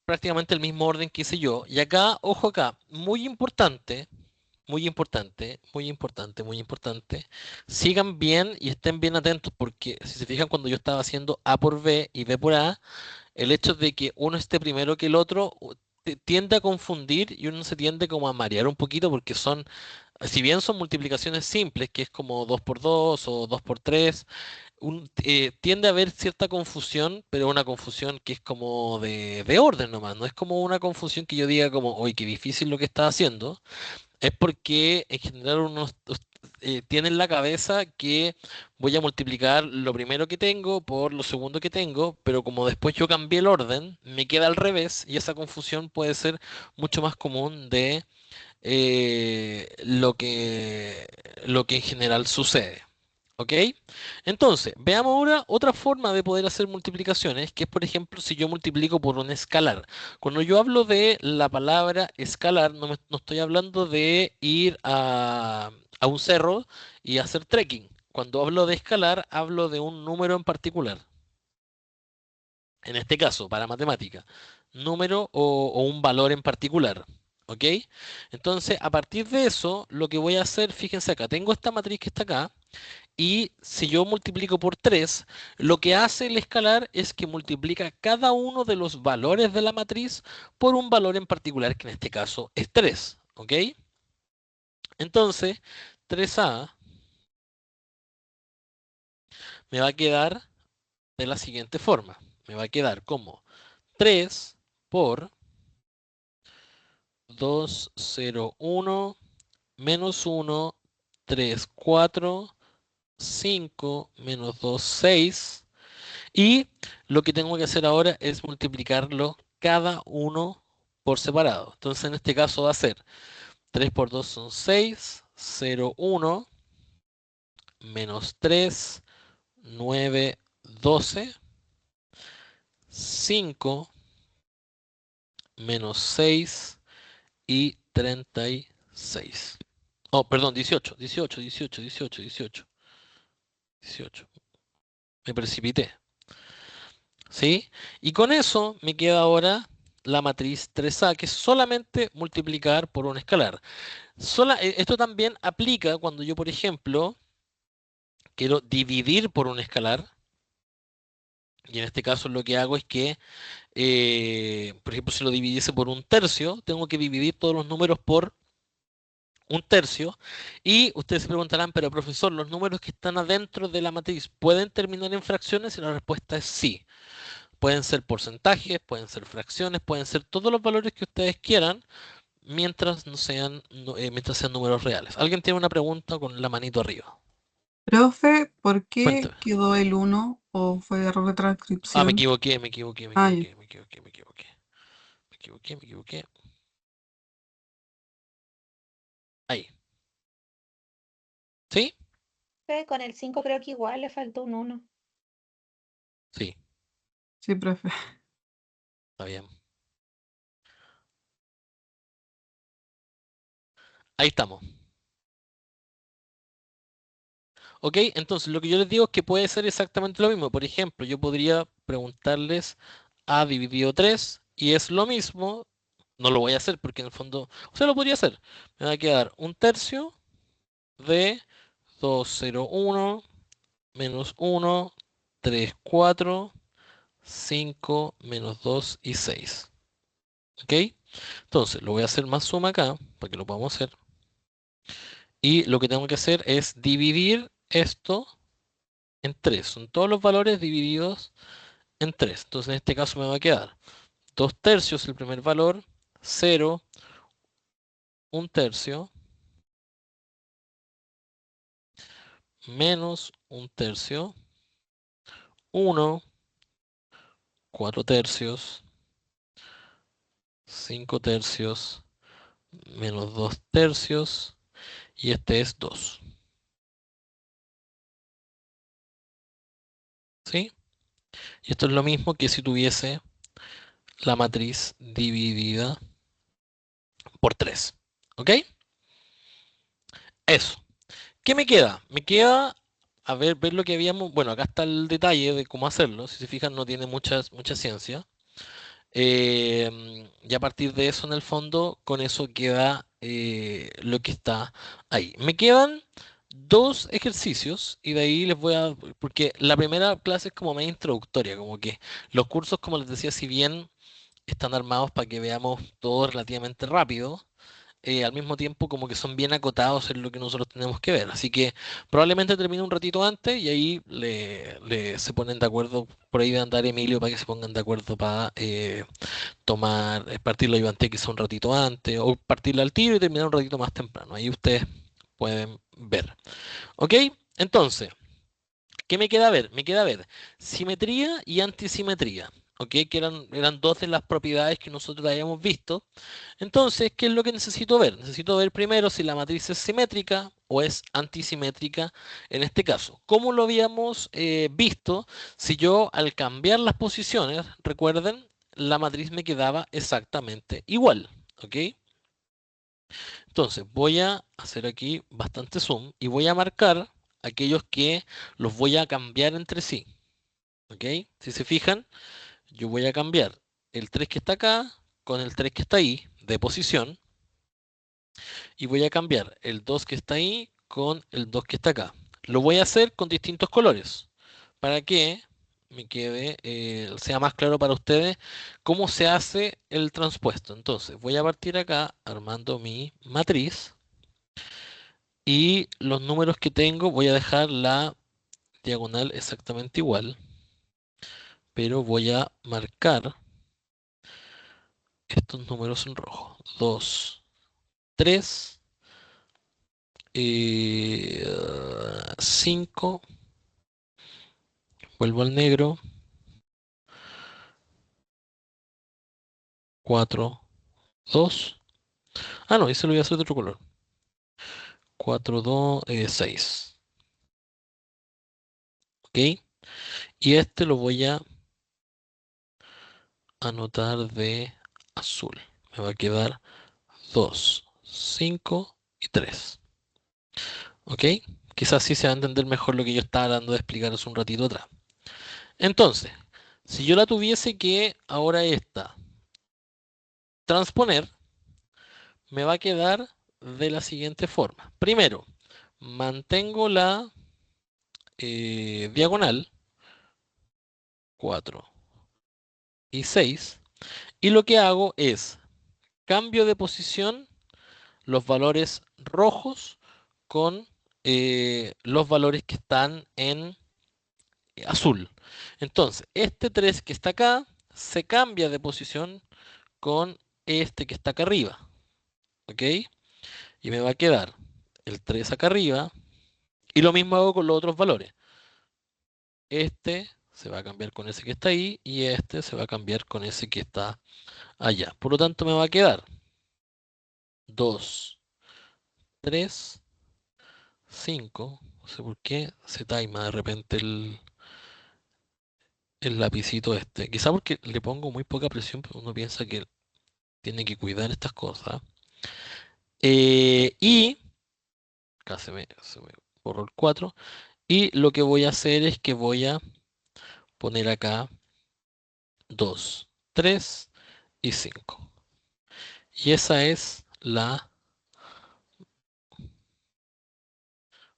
prácticamente el mismo orden que hice yo. Y acá, ojo acá, muy importante, muy importante, muy importante, muy importante. Sigan bien y estén bien atentos porque si se fijan cuando yo estaba haciendo A por B y B por A, el hecho de que uno esté primero que el otro tiende a confundir y uno se tiende como a marear un poquito porque si bien son multiplicaciones simples, que es como 2 por 2 o 2 por 3, tiende a haber cierta confusión, pero una confusión que es como de orden nomás, no es como una confusión que yo diga como, oye, qué difícil lo que está haciendo, es porque en general uno tiene en la cabeza que voy a multiplicar lo primero que tengo por lo segundo que tengo, pero como después yo cambié el orden, me queda al revés y esa confusión puede ser mucho más común de lo que en general sucede. ¿Ok? Entonces, veamos ahora otra forma de poder hacer multiplicaciones, que es, por ejemplo, si yo multiplico por un escalar. Cuando yo hablo de la palabra escalar, no estoy hablando de ir a un cerro y hacer trekking. Cuando hablo de escalar, hablo de un número en particular. En este caso, para matemática, número o un valor en particular. ¿Ok? Entonces, a partir de eso, lo que voy a hacer, fíjense acá, tengo esta matriz que está acá. Y si yo multiplico por 3, lo que hace el escalar es que multiplica cada uno de los valores de la matriz por un valor en particular, que en este caso es 3. ¿Ok? Entonces, 3A me va a quedar de la siguiente forma. Me va a quedar como 3 por 2, 0, 1, menos 1, 3, 4, 5, menos 2, 6. Y lo que tengo que hacer ahora es multiplicarlo cada uno por separado. Entonces en este caso va a ser 3 por 2 son 6, 0, 1, menos 3, 9, 12, 5, menos 6 y 36. Oh, perdón, 18, 18, 18, 18, 18, 18. Me precipité. ¿Sí? Y con eso me queda ahora la matriz 3A, que es solamente multiplicar por un escalar. Esto también aplica cuando yo, por ejemplo, quiero dividir por un escalar. Y en este caso lo que hago es que, por ejemplo, si lo dividiese por un tercio, tengo que dividir todos los números por un tercio. Y ustedes se preguntarán, pero profesor, ¿los números que están adentro de la matriz pueden terminar en fracciones? Y la respuesta es sí. Pueden ser porcentajes, pueden ser fracciones, pueden ser todos los valores que ustedes quieran, mientras no sean, mientras sean números reales. ¿Alguien tiene una pregunta con la manito arriba? Profe, ¿por qué Cuéntame. quedó el 1 o fue error de Me transcripción? equivoqué, me equivoqué, me Ah, ya. equivoqué, me equivoqué, me equivoqué. Me equivoqué, me equivoqué. Ahí. ¿Sí? Con el 5 creo que igual le faltó un 1. Sí, Sí, profe. está bien. Ahí estamos. ¿Ok? Entonces, lo que yo les digo es que puede ser exactamente lo mismo. Por ejemplo, yo podría preguntarles A dividido 3 y es lo mismo. No lo voy a hacer porque en el fondo, o sea, lo podría hacer. Me va a quedar un tercio de 2, 0, 1, menos 1, 3, 4, 5, menos 2 y 6. ¿Ok? Entonces, lo voy a hacer más suma acá, para que lo podamos hacer. Y lo que tengo que hacer es dividir esto en 3. Son todos los valores divididos en 3. Entonces, en este caso me va a quedar 2 tercios el primer valor, 0, 1 tercio, menos 1 tercio, 1, 4 tercios, 5 tercios, menos 2 tercios, y este es 2. ¿Sí? Y esto es lo mismo que si tuviese la matriz dividida por 3. ¿Ok? Eso. ¿Qué me queda? Me queda, a ver lo que habíamos. Bueno, acá está el detalle de cómo hacerlo. Si se fijan, no tiene mucha ciencia. Y a partir de eso, en el fondo, con eso queda lo que está ahí. Me quedan dos ejercicios y de ahí les voy a. Porque la primera clase es como más introductoria, como que los cursos, como les decía, si bien están armados para que veamos todo relativamente rápido, al mismo tiempo como que son bien acotados en lo que nosotros tenemos que ver. Así que probablemente termine un ratito antes y ahí se ponen de acuerdo, por ahí de andar Emilio para que se pongan de acuerdo para partir la ayudante quizá un ratito antes o partirla al tiro y terminar un ratito más temprano. Ahí ustedes pueden ver. ¿Ok? Entonces, ¿qué me queda ver? Me queda ver simetría y antisimetría. ¿Ok? Que eran dos de las propiedades que nosotros habíamos visto. Entonces, ¿qué es lo que necesito ver? Necesito ver primero si la matriz es simétrica o es antisimétrica en este caso. ¿Cómo lo habíamos visto? Si yo al cambiar las posiciones, recuerden, la matriz me quedaba exactamente igual. ¿Ok? Entonces, voy a hacer aquí bastante zoom y voy a marcar aquellos que los voy a cambiar entre sí. ¿Ok? Si se fijan, yo voy a cambiar el 3 que está acá con el 3 que está ahí de posición. Y voy a cambiar el 2 que está ahí con el 2 que está acá. Lo voy a hacer con distintos colores para que me quede, sea más claro para ustedes cómo se hace el transpuesto. Entonces voy a partir acá armando mi matriz y los números que tengo voy a dejar la diagonal exactamente igual, pero voy a marcar estos números en rojo. 2, 3, 5, vuelvo al negro, 4, 2. Ah, no, ese lo voy a hacer de otro color. 4, 2, 6. ¿Ok? Y este lo voy a anotar de azul. Me va a quedar 2, 5 y 3. ¿Ok? Quizás sí se va a entender mejor lo que yo estaba dando de explicar hace un ratito atrás. Entonces, si yo la tuviese que ahora esta transponer, me va a quedar de la siguiente forma. Primero, mantengo la diagonal 4 y 6 y lo que hago es cambio de posición los valores rojos con los valores que están en azul. Entonces, este 3 que está acá se cambia de posición con este que está acá arriba. ¿Ok? Y me va a quedar el 3 acá arriba. Y lo mismo hago con los otros valores. Este se va a cambiar con ese que está ahí y este se va a cambiar con ese que está allá. Por lo tanto, me va a quedar 2, 3, 5. No sé por qué se taima de repente el lapicito este. Quizá porque le pongo muy poca presión, pero uno piensa que tiene que cuidar estas cosas. Y acá se me borró el 4. Y lo que voy a hacer es que voy a poner acá 2, 3 y 5. Y esa es la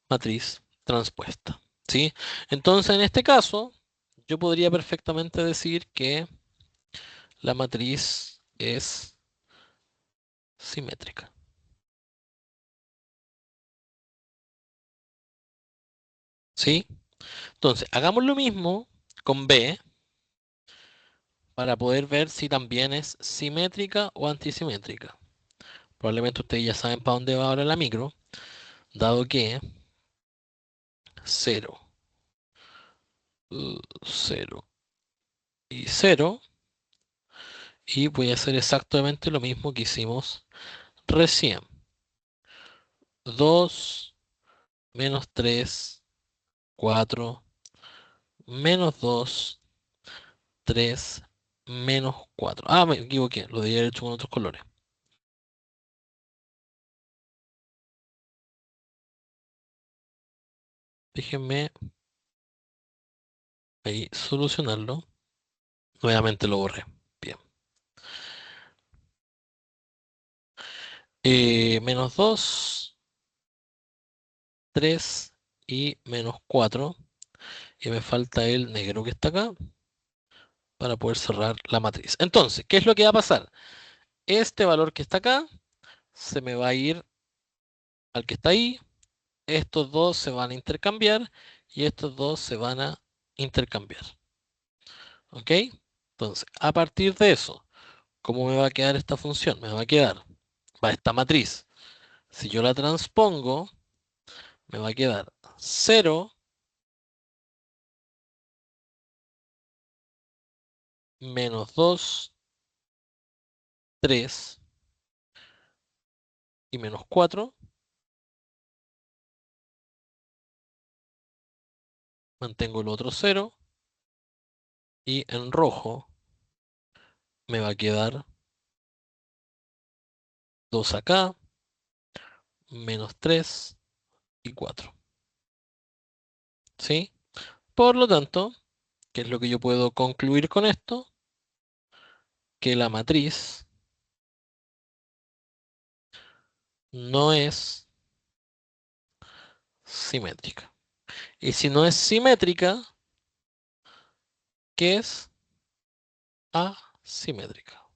matriz transpuesta. ¿Sí? Entonces, en este caso, yo podría perfectamente decir que la matriz es simétrica. ¿Sí? Entonces, hagamos lo mismo con B para poder ver si también es simétrica o antisimétrica. Probablemente ustedes ya saben para dónde va ahora la micro, dado que 0, 0 y 0, y voy a hacer exactamente lo mismo que hicimos recién. 2, menos 3, 4, menos 2, 3, menos 4. Ah, me equivoqué, lo debía haber hecho con otros colores. Déjenme ahí solucionarlo. Nuevamente lo borré. Bien. Menos 2, 3 y menos 4. Y me falta el negro que está acá para poder cerrar la matriz. Entonces, ¿qué es lo que va a pasar? Este valor que está acá se me va a ir al que está ahí. Estos dos se van a intercambiar y estos dos se van a intercambiar. ¿Ok? Entonces, a partir de eso, ¿cómo me va a quedar esta función? Me va a quedar, va esta matriz. Si yo la transpongo, me va a quedar 0 menos 2, 3 y menos 4. Mantengo el otro 0 y en rojo me va a quedar 2 acá, menos 3 y 4. ¿Sí? Por lo tanto, ¿qué es lo que yo puedo concluir con esto? Que la matriz no es simétrica. Y si no es simétrica, ¿qué es? Asimétrica.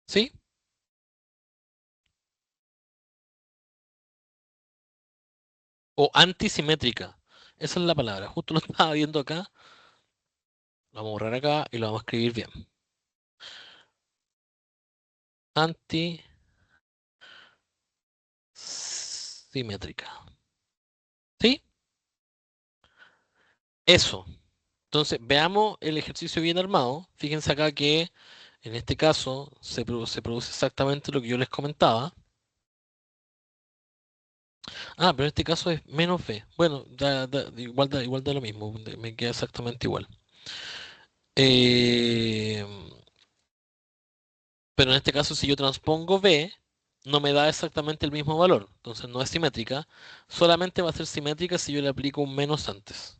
¿Sí? O antisimétrica. Esa es la palabra. Justo lo estaba viendo acá. Lo vamos a borrar acá y lo vamos a escribir bien. Antisimétrica. ¿Sí? Eso. Entonces, veamos el ejercicio bien armado. Fíjense acá que en este caso se produce exactamente lo que yo les comentaba. Ah, pero en este caso es menos b. Bueno, igual da lo mismo, me queda exactamente igual. Eh, pero en este caso, si yo transpongo b, no me da exactamente el mismo valor. Entonces no es simétrica. Solamente va a ser simétrica si yo le aplico un menos antes.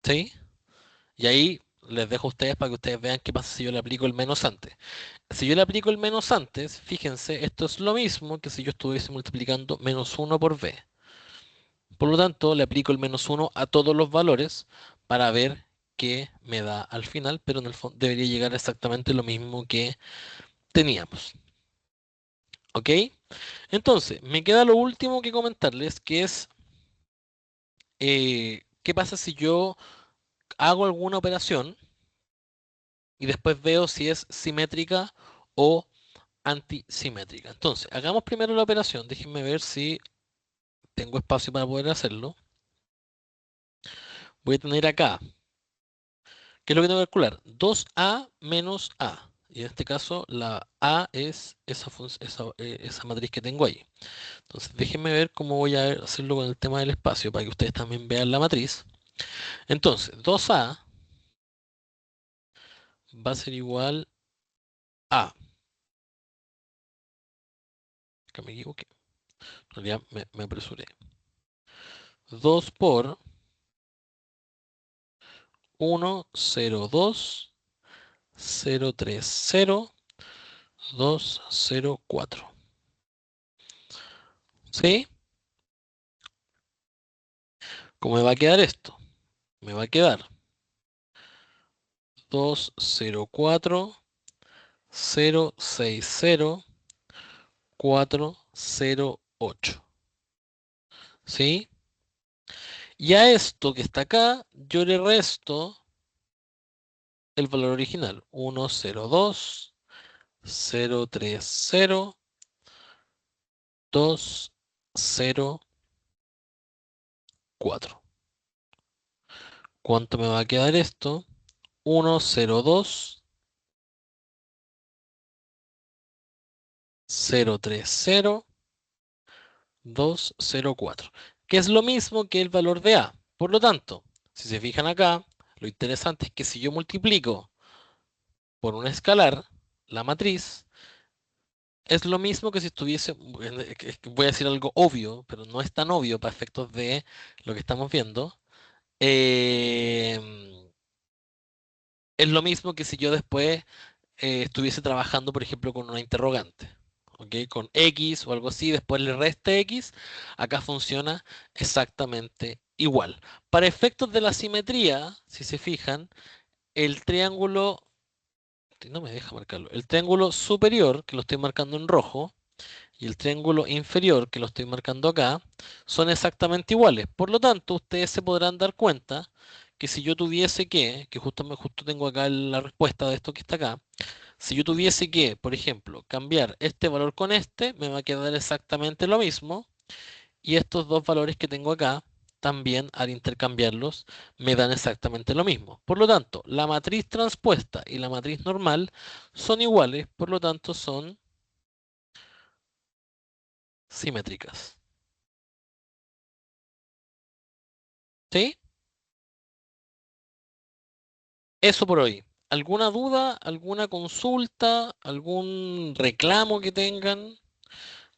¿Sí? Y ahí les dejo a ustedes para que ustedes vean qué pasa si yo le aplico el menos antes. Si yo le aplico el menos antes, fíjense, esto es lo mismo que si yo estuviese multiplicando menos 1 por b. Por lo tanto, le aplico el menos 1 a todos los valores para ver qué me da al final, pero en el fondo debería llegar exactamente lo mismo que teníamos. ¿Ok? Entonces, me queda lo último que comentarles, que es qué pasa si yo hago alguna operación y después veo si es simétrica o antisimétrica. Entonces, hagamos primero la operación. Déjenme ver si tengo espacio para poder hacerlo. Voy a tener acá, ¿qué es lo que tengo que calcular? 2a menos a. Y en este caso, la a es esa matriz que tengo ahí. Entonces, déjenme ver cómo voy a hacerlo con el tema del espacio para que ustedes también vean la matriz. Entonces, 2a va a ser igual a. Que me equivoqué. En realidad me apresuré. 2 por 1, 0, 2, 0, 3, 0, 2, 0, 4. ¿Sí? ¿Cómo me va a quedar esto? Me va a quedar 2, 0, 4, 0, 6, 0, 4, 0, 8. ¿Sí? Y a esto que está acá, yo le resto el valor original. 1, 0, 2, 0, 3, 0, 2, 0, 4. ¿Cuánto me va a quedar esto? 1, 0, 2, 0, 3, 0, 2, 0, 4. Que es lo mismo que el valor de A. Por lo tanto, si se fijan acá, lo interesante es que si yo multiplico por un escalar la matriz, es lo mismo que si estuviese, voy a decir algo obvio, pero no es tan obvio para efectos de lo que estamos viendo. Es lo mismo que si yo después estuviese trabajando, por ejemplo, con una interrogante, ¿ok? Con X o algo así, después le reste X, acá funciona exactamente igual. Para efectos de la simetría, si se fijan, el triángulo, no me deja marcarlo, el triángulo superior, que lo estoy marcando en rojo, y el triángulo inferior, que lo estoy marcando acá, son exactamente iguales. Por lo tanto, ustedes se podrán dar cuenta que si yo tuviese que justo tengo acá la respuesta de esto que está acá, si yo tuviese que, por ejemplo, cambiar este valor con este, me va a quedar exactamente lo mismo. Y estos dos valores que tengo acá, también al intercambiarlos, me dan exactamente lo mismo. Por lo tanto, la matriz transpuesta y la matriz normal son iguales, por lo tanto son simétricas. ¿Sí? Eso por hoy. ¿Alguna duda, alguna consulta, algún reclamo que tengan?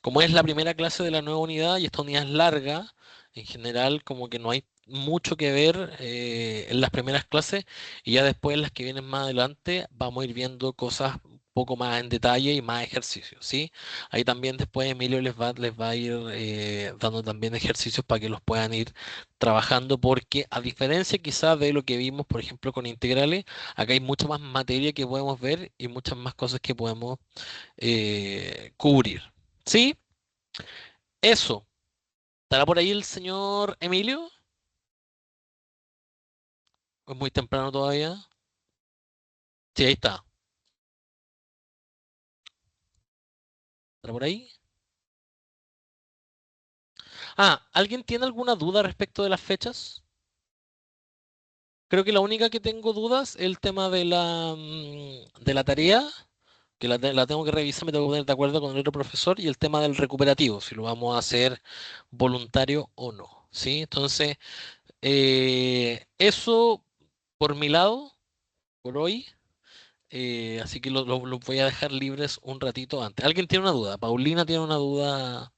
Como es la primera clase de la nueva unidad y esta unidad es larga, en general como que no hay mucho que ver en las primeras clases y ya después en las que vienen más adelante vamos a ir viendo cosas un poco más en detalle y más ejercicios, ¿sí? Ahí también después Emilio les va a ir dando también ejercicios para que los puedan ir trabajando porque a diferencia quizás de lo que vimos, por ejemplo, con integrales, acá hay mucha más materia que podemos ver y muchas más cosas que podemos cubrir. ¿Sí? Eso. ¿Estará por ahí el señor Emilio? ¿Es muy temprano todavía? Sí, ahí está. ¿Está por ahí? Ah, ¿alguien tiene alguna duda respecto de las fechas? Creo que la única que tengo dudas es el tema de la tarea, que la tengo que revisar, me tengo que poner de acuerdo con el otro profesor, y el tema del recuperativo, si lo vamos a hacer voluntario o no. ¿Sí? Entonces, eso por mi lado, por hoy. Así que los voy a dejar libres un ratito antes. ¿Alguien tiene una duda? Paulina tiene una duda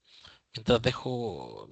mientras dejo,